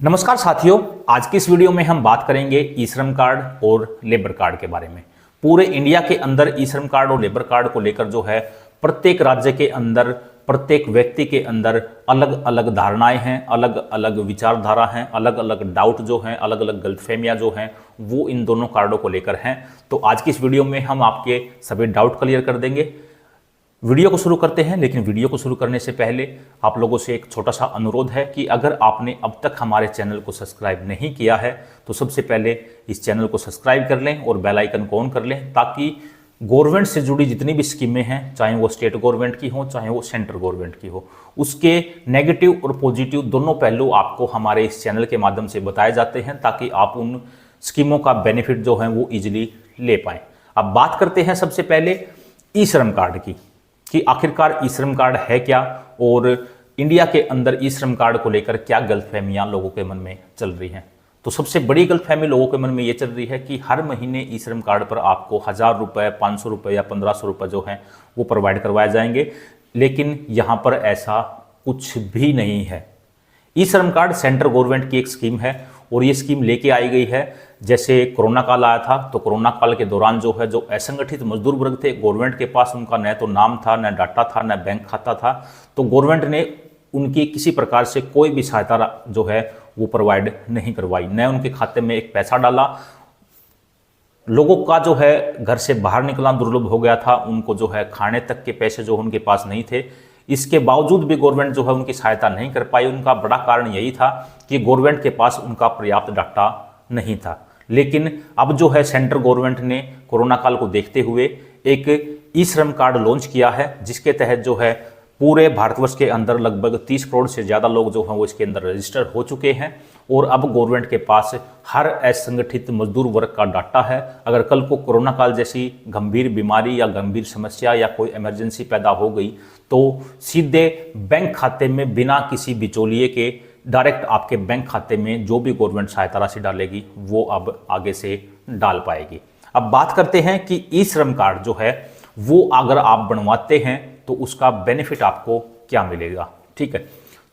नमस्कार साथियों, आज की इस वीडियो में हम बात करेंगे ई श्रम कार्ड और लेबर कार्ड के बारे में। पूरे इंडिया के अंदर ई श्रम कार्ड और लेबर कार्ड को लेकर जो है प्रत्येक राज्य के अंदर प्रत्येक व्यक्ति के अंदर अलग अलग धारणाएं हैं, अलग अलग विचारधारा हैं, अलग अलग डाउट जो हैं, अलग अलग गलतफहमियां जो हैं वो इन दोनों कार्डों को लेकर हैं। तो आज की इस वीडियो में हम आपके सभी डाउट क्लियर कर देंगे। वीडियो को शुरू करते हैं, लेकिन वीडियो को शुरू करने से पहले आप लोगों से एक छोटा सा अनुरोध है कि अगर आपने अब तक हमारे चैनल को सब्सक्राइब नहीं किया है तो सबसे पहले इस चैनल को सब्सक्राइब कर लें और बेल आइकन को ऑन कर लें, ताकि गवर्नमेंट से जुड़ी जितनी भी स्कीमें हैं, चाहे वो स्टेट गवर्नमेंट की हो चाहे वो सेंट्रल गवर्नमेंट की हो, उसके नेगेटिव और पॉजिटिव दोनों पहलू आपको हमारे इस चैनल के माध्यम से बताए जाते हैं, ताकि आप उन स्कीमों का बेनिफिट जो है वो ईजिली ले पाएँ। अब बात करते हैं सबसे पहले ई श्रम कार्ड की, कि आखिरकार ई श्रम कार्ड है क्या और इंडिया के अंदर ई श्रम कार्ड को लेकर क्या गलतफहमियां लोगों के मन में चल रही हैं। तो सबसे बड़ी गलतफहमी लोगों के मन में ये चल रही है कि हर महीने ई श्रम कार्ड पर आपको 1000 रुपये, 500 रुपये या 1500 रुपये जो हैं वो प्रोवाइड करवाए जाएंगे, लेकिन यहाँ पर ऐसा कुछ भी नहीं है। ई श्रम कार्ड सेंट्रल गवर्नमेंट की एक स्कीम है और ये स्कीम लेके आई गई है। जैसे कोरोना काल आया था तो कोरोना काल के दौरान जो है जो असंगठित मजदूर वर्ग थे, गवर्नमेंट के पास उनका न तो नाम था, न डाटा था, न बैंक खाता था, तो गवर्नमेंट ने उनकी किसी प्रकार से कोई भी सहायता जो है वो प्रोवाइड नहीं करवाई, न उनके खाते में एक पैसा डाला। लोगों का जो है घर से बाहर निकलना दुर्लभ हो गया था, उनको जो है खाने तक के पैसे जो उनके पास नहीं थे। इसके बावजूद भी गवर्नमेंट जो है उनकी सहायता नहीं कर पाई। उनका बड़ा कारण यही था कि गवर्नमेंट के पास उनका पर्याप्त डाटा नहीं था। लेकिन अब जो है सेंट्रल गवर्नमेंट ने कोरोना काल को देखते हुए एक ई श्रम कार्ड लॉन्च किया है, जिसके तहत जो है पूरे भारतवर्ष के अंदर लगभग 30 करोड़ से ज़्यादा लोग जो हैं वो इसके अंदर रजिस्टर हो चुके हैं और अब गवर्नमेंट के पास हर असंगठित मजदूर वर्ग का डाटा है। अगर कल को कोरोना काल जैसी गंभीर बीमारी या गंभीर समस्या या कोई इमरजेंसी पैदा हो गई तो सीधे बैंक खाते में बिना किसी बिचौलिए के डायरेक्ट आपके बैंक खाते में जो भी गवर्नमेंट सहायता राशि डालेगी वो अब आगे से डाल पाएगी। अब बात करते हैं कि ई श्रम कार्ड जो है वो अगर आप बनवाते हैं तो उसका बेनिफिट आपको क्या मिलेगा। ठीक है,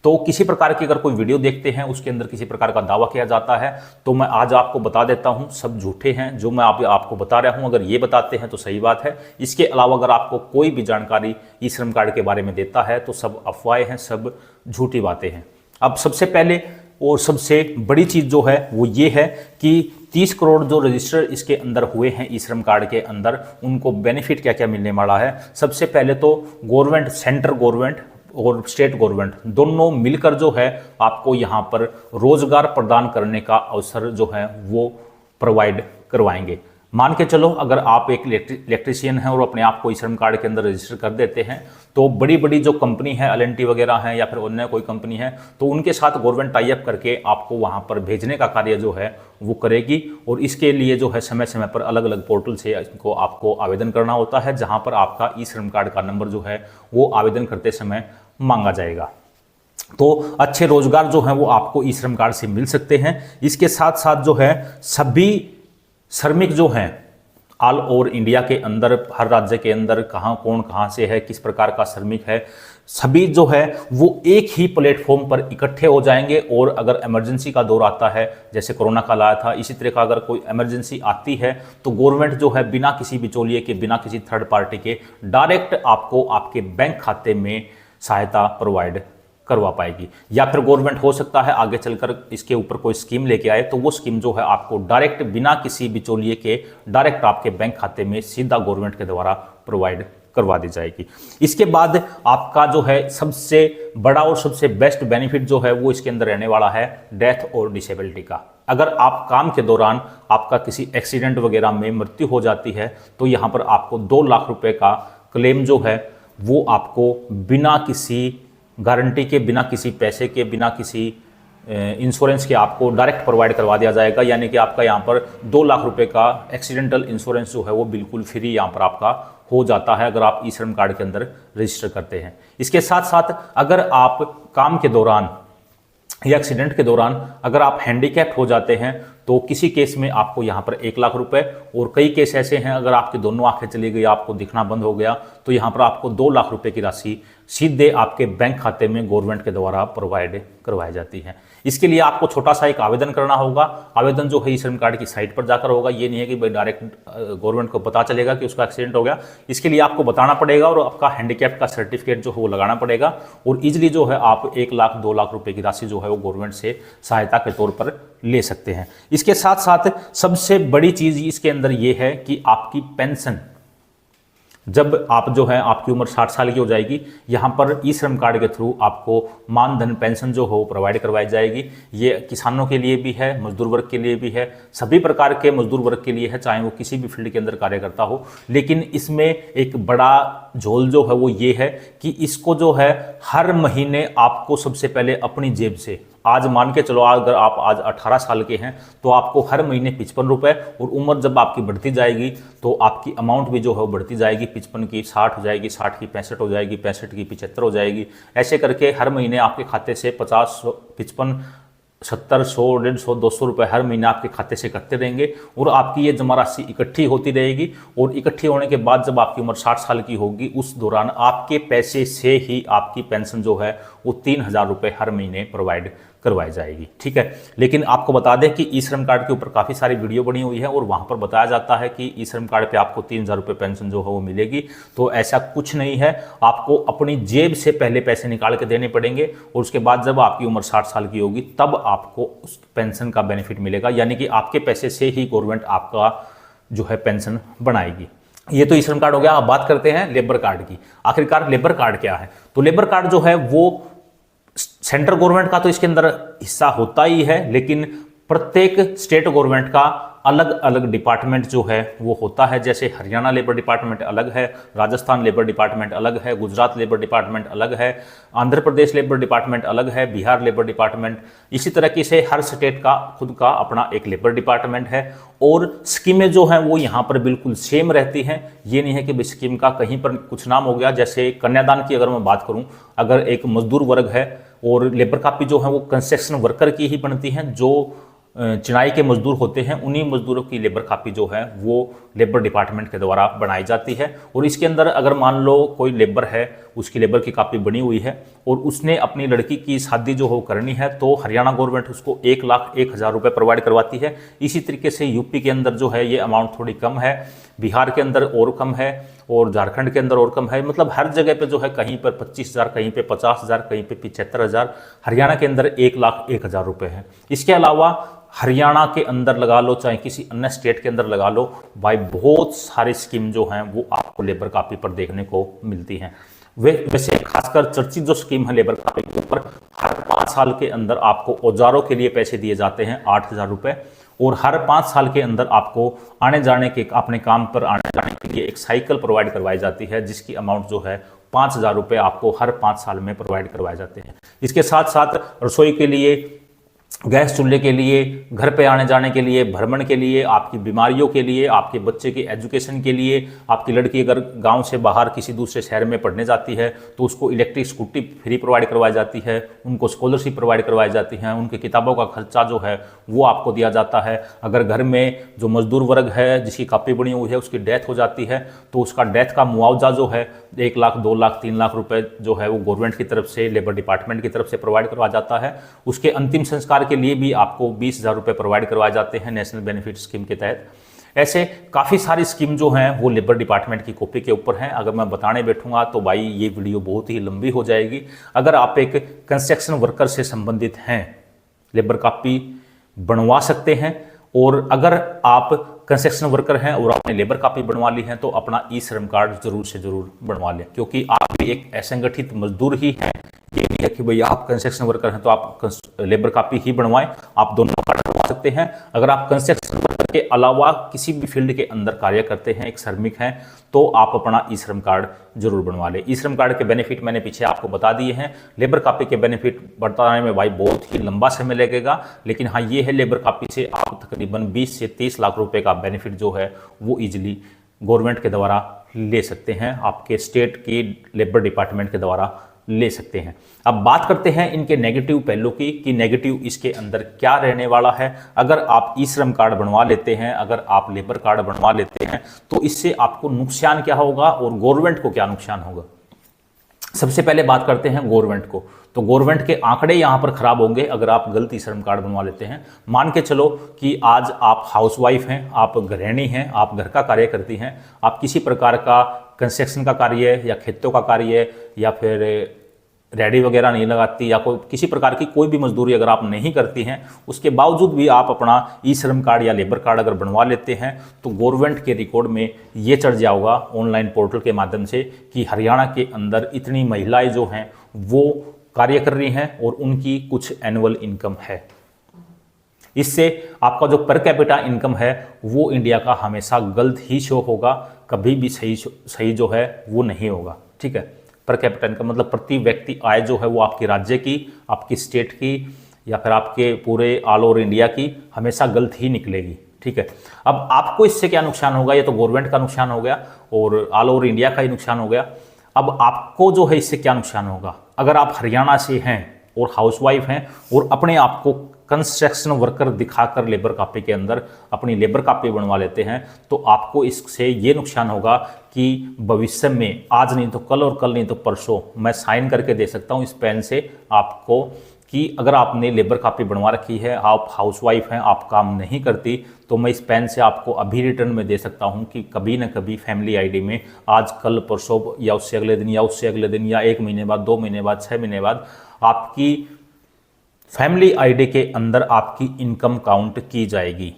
तो किसी प्रकार की अगर कोई वीडियो देखते हैं उसके अंदर किसी प्रकार का दावा किया जाता है तो मैं आज आपको बता देता हूं सब झूठे हैं। जो मैं आपको बता रहा हूं, अगर ये बताते हैं तो सही बात है। इसके अलावा अगर आपको कोई भी जानकारी ई श्रम कार्ड के बारे में देता है तो सब अफवाहें हैं, सब झूठी बातें हैं। अब सबसे पहले और सबसे बड़ी चीज़ जो है वो ये है कि 30 करोड़ जो रजिस्टर इसके अंदर हुए हैं ई श्रम कार्ड के अंदर, उनको बेनिफिट क्या क्या मिलने वाला है। सबसे पहले तो गवर्नमेंट, सेंट्रल गवर्नमेंट और स्टेट गवर्नमेंट दोनों मिलकर जो है आपको यहाँ पर रोजगार प्रदान करने का अवसर जो है वो प्रोवाइड करवाएंगे। मान के चलो अगर आप एक इलेक्ट्रीशियन हैं और अपने आप को ई श्रम कार्ड के अंदर रजिस्टर कर देते हैं तो बड़ी बड़ी जो कंपनी है, एल&टी वगैरह है या फिर अन्य कोई कंपनी है, तो उनके साथ गवर्नमेंट टाई अप करके आपको वहां पर भेजने का कार्य जो है वो करेगी। और इसके लिए जो है समय समय पर अलग अलग पोर्टल से इसको आपको आवेदन करना होता है, जहां पर आपका ई श्रम कार्ड का नंबर जो है वो आवेदन करते समय मांगा जाएगा। तो अच्छे रोजगार जो है वो आपको ई श्रम कार्ड से मिल सकते हैं। इसके साथ साथ जो है सभी श्रमिक जो हैं ऑल ओवर इंडिया के अंदर, हर राज्य के अंदर कौन कहाँ से है, किस प्रकार का श्रमिक है, सभी जो है वो एक ही प्लेटफॉर्म पर इकट्ठे हो जाएंगे। और अगर इमरजेंसी का दौर आता है, जैसे कोरोना काल आया था, इसी तरह का अगर कोई इमरजेंसी आती है तो गवर्नमेंट जो है बिना किसी बिचौलिए के, बिना किसी थर्ड पार्टी के डायरेक्ट आपको आपके बैंक खाते में सहायता प्रोवाइड करवा पाएगी। या फिर गवर्नमेंट हो सकता है आगे चलकर इसके ऊपर कोई स्कीम लेके आए तो वो स्कीम जो है आपको डायरेक्ट बिना किसी बिचौलिए के डायरेक्ट आपके बैंक खाते में सीधा गवर्नमेंट के द्वारा प्रोवाइड करवा दी जाएगी। इसके बाद आपका जो है सबसे बड़ा और सबसे बेस्ट बेनिफिट जो है वो इसके अंदर रहने वाला है डेथ और डिसेबिलिटी का। अगर आप काम के दौरान आपका किसी एक्सीडेंट वगैरह में मृत्यु हो जाती है तो यहाँ पर आपको 2 लाख रुपए का क्लेम जो है वो आपको बिना किसी गारंटी के, बिना किसी पैसे के, बिना किसी इंश्योरेंस के आपको डायरेक्ट प्रोवाइड करवा दिया जाएगा। यानी कि आपका यहाँ पर 2 लाख रुपए का एक्सीडेंटल इंश्योरेंस जो है वो बिल्कुल फ्री यहाँ पर आपका हो जाता है अगर आप ई श्रम कार्ड के अंदर रजिस्टर करते हैं। इसके साथ साथ अगर आप काम के दौरान या एक्सीडेंट के दौरान अगर आप हैंडीकैप्ड हो जाते हैं तो किसी केस में आपको यहाँ पर 1 लाख रुपए, और कई केस ऐसे हैं अगर आपकी दोनों आंखें चली गई, आपको दिखना बंद हो गया, तो यहाँ पर आपको 2 लाख रुपए की राशि सीधे आपके बैंक खाते में गवर्नमेंट के द्वारा प्रोवाइड करवाई जाती है। इसके लिए आपको छोटा सा एक आवेदन करना होगा। आवेदन जो है ई श्रम कार्ड की साइट पर जाकर होगा। ये नहीं है कि भाई डायरेक्ट गवर्नमेंट को पता चलेगा कि उसका एक्सीडेंट हो गया। इसके लिए आपको बताना पड़ेगा और आपका हैंडीकैप का सर्टिफिकेट जो है वो लगाना पड़ेगा और इजीली जो है आप 1 लाख 2 लाख रुपए की राशि जो है वो गवर्नमेंट से सहायता के तौर पर ले सकते हैं। इसके साथ साथ सबसे बड़ी चीज़ इसके अंदर ये है कि आपकी पेंशन, जब आप जो है आपकी उम्र 60 साल की हो जाएगी, यहाँ पर ई श्रम कार्ड के थ्रू आपको मानधन पेंशन जो हो प्रोवाइड करवाई जाएगी। ये किसानों के लिए भी है, मजदूर वर्ग के लिए भी है, सभी प्रकार के मजदूर वर्ग के लिए है, चाहे वो किसी भी फील्ड के अंदर कार्य करता हो। लेकिन इसमें एक बड़ा झोल जो है वो ये है कि इसको जो है हर महीने आपको सबसे पहले अपनी जेब से, आज मान के चलो अगर आप आज 18 साल के हैं तो आपको हर महीने 55 रुपये, और उम्र जब आपकी बढ़ती जाएगी तो आपकी अमाउंट भी जो है वो बढ़ती जाएगी। 55 की 60 हो जाएगी, 60 की 65 हो जाएगी, 65 की 75 हो जाएगी। ऐसे करके हर महीने आपके खाते से 50, 55, 70, 100, 150, 200 रुपये हर महीने आपके खाते से कटते रहेंगे और आपकी ये जमा राशि इकट्ठी होती रहेगी। और इकट्ठी होने के बाद जब आपकी उम्र 60 साल की होगी, उस दौरान आपके पैसे से ही आपकी पेंशन जो है वो 3000 रुपये हर महीने प्रोवाइड करवाई जाएगी। ठीक है, लेकिन आपको बता दें कि ई श्रम कार्ड के ऊपर काफ़ी सारी वीडियो बनी हुई है और वहाँ पर बताया जाता है कि ई श्रम कार्ड पे आपको 3000 रुपये पेंशन जो है वो मिलेगी। तो ऐसा कुछ नहीं है, आपको अपनी जेब से पहले पैसे निकाल के देने पड़ेंगे और उसके बाद जब आपकी उम्र 60 साल की होगी तब आपको उस पेंशन का बेनिफिट मिलेगा। यानी कि आपके पैसे से ही गवर्नमेंट आपका जो है पेंशन बनाएगी। ये तो ई श्रम कार्ड हो गया। अब बात करते हैं लेबर कार्ड की। आखिरकार लेबर कार्ड क्या है? तो लेबर कार्ड जो है वो सेंट्रल गवर्नमेंट का तो इसके अंदर हिस्सा होता ही है, लेकिन प्रत्येक स्टेट गवर्नमेंट का अलग अलग डिपार्टमेंट जो है वो होता है। जैसे हरियाणा लेबर डिपार्टमेंट अलग है, राजस्थान लेबर डिपार्टमेंट अलग है, गुजरात लेबर डिपार्टमेंट अलग है, आंध्र प्रदेश लेबर डिपार्टमेंट अलग है, बिहार लेबर डिपार्टमेंट। इसी तरीके से हर स्टेट का खुद का अपना एक लेबर डिपार्टमेंट है और स्कीमें जो हैं वो यहाँ पर बिल्कुल सेम रहती हैं। ये नहीं है कि स्कीम का कहीं पर कुछ नाम हो गया। जैसे कन्यादान की अगर मैं बात करूँ, अगर एक मजदूर वर्ग है और लेबर कापी जो है वो कंस्ट्रक्शन वर्कर की ही बनती हैं, जो चिनाई के मजदूर होते हैं उन्हीं मजदूरों की लेबर कापी जो है वो लेबर डिपार्टमेंट के द्वारा बनाई जाती है। और इसके अंदर अगर मान लो कोई लेबर है, उसकी लेबर की कापी बनी हुई है और उसने अपनी लड़की की शादी जो हो करनी है, तो हरियाणा गवर्नमेंट उसको 1,01,000 रुपये प्रोवाइड करवाती है। इसी तरीके से यूपी के अंदर जो है ये अमाउंट थोड़ी कम है, बिहार के अंदर और कम है और झारखंड के अंदर और कम है। मतलब हर जगह पे जो है कहीं पर 25,000, कहीं पे 50,000, कहीं पे 75,000, हरियाणा के अंदर 1,01,000 रुपये है। इसके अलावा हरियाणा के अंदर लगा लो चाहे किसी अन्य स्टेट के अंदर लगा लो भाई, बहुत सारी स्कीम जो हैं वो आपको लेबर कापी पर देखने को मिलती हैं। वैसे खासकर चर्चित जो स्कीम है लेबर कापी के ऊपर, हर 5 साल के अंदर आपको औजारों के लिए पैसे दिए जाते हैं 8,000 रुपये, और हर 5 साल के अंदर आपको आने जाने के, अपने काम पर आने जाने के लिए एक साइकिल प्रोवाइड करवाई जाती है, जिसकी अमाउंट जो है 5,000 रुपये आपको हर 5 साल में प्रोवाइड करवाए जाते हैं। इसके साथ साथ रसोई के लिए, गैस चूल्हे के लिए, घर पे आने जाने के लिए, भ्रमण के लिए, आपकी बीमारियों के लिए, आपके बच्चे की एजुकेशन के लिए, आपकी लड़की अगर गांव से बाहर किसी दूसरे शहर में पढ़ने जाती है तो उसको इलेक्ट्रिक स्कूटी फ्री प्रोवाइड करवाई जाती है, उनको स्कॉलरशिप प्रोवाइड करवाई जाती है, उनकी किताबों का खर्चा जो है वो आपको दिया जाता है। अगर घर में जो मजदूर वर्ग है जिसकी कापी बनी हुई है उसकी डेथ हो जाती है तो उसका डेथ का मुआवजा जो है 1 लाख, 2 लाख, 3 लाख रुपए जो है वो गवर्नमेंट की तरफ से, लेबर डिपार्टमेंट की तरफ से प्रोवाइड करवाया जाता है। उसके अंतिम संस्कार के लिए भी आपको 20,000 रुपये प्रोवाइड करवाए जाते हैं नेशनल बेनिफिट स्कीम के तहत। ऐसे काफ़ी सारी स्कीम जो हैं वो लेबर डिपार्टमेंट की कॉपी के ऊपर हैं। अगर मैं बताने बैठूंगा तो भाई ये वीडियो बहुत ही लंबी हो जाएगी। अगर आप एक कंस्ट्रक्शन वर्कर से संबंधित हैं, लेबर कापी बनवा सकते हैं, और अगर आप कंस्ट्रक्शन वर्कर हैं और आपने लेबर कापी बनवा ली है तो अपना ई श्रम कार्ड जरूर से जरूर बनवा लें, क्योंकि आप भी एक असंगठित मजदूर ही हैं। ये नहीं है कि भाई आप कंस्ट्रक्शन वर्कर हैं तो आप लेबर कापी ही बनवाएं, आप दोनों कार्ड बनवा सकते हैं। अगर आप कंस्ट्रक्शन वर्कर के अलावा किसी भी फील्ड के अंदर कार्य करते हैं, एक श्रमिक हैं, तो आप अपना ई श्रम कार्ड जरूर बनवा लें। ई श्रम कार्ड के बेनिफिट मैंने पीछे आपको बता दिए हैं। लेबर कापी के बेनिफिट बताने में भाई बहुत ही लंबा समय लगेगा, लेकिन हाँ ये है, लेबर कापी से आप तकरीबन 20 से 30 लाख रुपए का बेनिफिट जो है वो इजीली गवर्नमेंट के द्वारा ले सकते हैं, आपके स्टेट की लेबर डिपार्टमेंट के द्वारा ले सकते हैं। अब बात करते हैं इनके नेगेटिव पहलू की, कि नेगेटिव इसके अंदर क्या रहने वाला है। अगर आप ई श्रम कार्ड बनवा लेते हैं, अगर आप लेबर कार्ड बनवा लेते हैं, तो इससे आपको नुकसान क्या होगा और गवर्नमेंट को क्या नुकसान होगा। सबसे पहले बात करते हैं गवर्नमेंट को। तो गवर्नमेंट के आंकड़े यहाँ पर खराब होंगे अगर आप गलत ई श्रम कार्ड बनवा लेते हैं। मान के चलो कि आज आप हाउसवाइफ हैं, आप गृहिणी हैं, आप घर का कार्य करती हैं, आप किसी प्रकार का कंस्ट्रक्शन का कार्य या खेतों का कार्य या फिर रेडी वगैरह नहीं लगाती या कोई किसी प्रकार की कोई भी मजदूरी अगर आप नहीं करती हैं, उसके बावजूद भी आप अपना ई श्रम कार्ड या लेबर कार्ड अगर बनवा लेते हैं तो गवर्नमेंट के रिकॉर्ड में ये चढ़ जाएगा ऑनलाइन पोर्टल के माध्यम से कि हरियाणा के अंदर इतनी महिलाएं जो हैं वो कार्य कर रही हैं और उनकी कुछ एनुअल इनकम है। इससे आपका जो पर कैपिटा इनकम है वो इंडिया का हमेशा गलत ही शो होगा, कभी भी सही जो है वो नहीं होगा। ठीक है, पर कैपिटा इनकम मतलब प्रति व्यक्ति आय जो है वो आपके राज्य की, आपकी स्टेट की या फिर आपके पूरे ऑल ओवर इंडिया की हमेशा गलत ही निकलेगी। ठीक है, अब आपको इससे क्या नुकसान होगा, ये तो गवर्नमेंट का नुकसान हो गया और ऑल ओवर इंडिया का ही नुकसान हो गया। अब आपको जो है इससे क्या नुकसान होगा, अगर आप हरियाणा से हैं और हाउसवाइफ हैं और अपने आप को कंस्ट्रक्शन वर्कर दिखाकर लेबर कापी के अंदर अपनी लेबर कापी बनवा लेते हैं तो आपको इससे ये नुकसान होगा कि भविष्य में आज नहीं तो कल और कल नहीं तो परसों मैं साइन करके दे सकता हूँ इस पेन से आपको कि अगर आपने लेबर कापी बनवा रखी है, आप हाउसवाइफ हैं, आप काम नहीं करती, तो मैं इस पेन से आपको अभी रिटर्न में दे सकता हूं कि कभी न कभी फैमिली आईडी में आज कल परसों या उससे अगले दिन या उससे अगले दिन या 1 महीने बाद, 2 महीने बाद, 6 महीने बाद आपकी फैमिली आईडी के अंदर आपकी इनकम काउंट की जाएगी।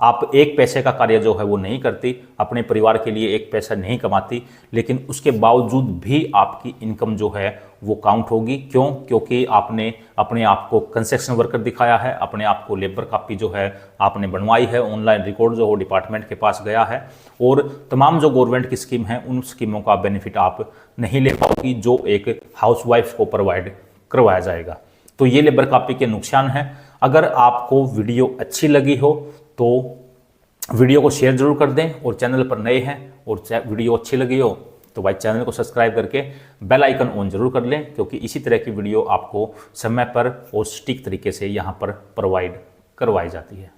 आप एक पैसे का कार्य जो है वो नहीं करती, अपने परिवार के लिए एक पैसा नहीं कमाती, लेकिन उसके बावजूद भी आपकी इनकम जो है वो काउंट होगी। क्यों? क्योंकि आपने अपने आप को कंस्ट्रक्शन वर्कर दिखाया है, अपने आप को लेबर कापी जो है आपने बनवाई है, ऑनलाइन रिकॉर्ड जो हो डिपार्टमेंट के पास गया है और तमाम जो गवर्नमेंट की स्कीम है उन स्कीमों का बेनिफिट आप नहीं ले पाओगी जो एक हाउसवाइफ को प्रोवाइड करवाया जाएगा। तो ये लेबर कापी के नुकसान हैं। अगर आपको वीडियो अच्छी लगी हो तो वीडियो को शेयर जरूर कर दें और चैनल पर नए हैं और वीडियो अच्छी लगी हो तो भाई चैनल को सब्सक्राइब करके बेल आइकन ऑन जरूर कर लें, क्योंकि इसी तरह की वीडियो आपको समय पर और सटीक तरीके से यहाँ पर प्रोवाइड करवाई जाती है।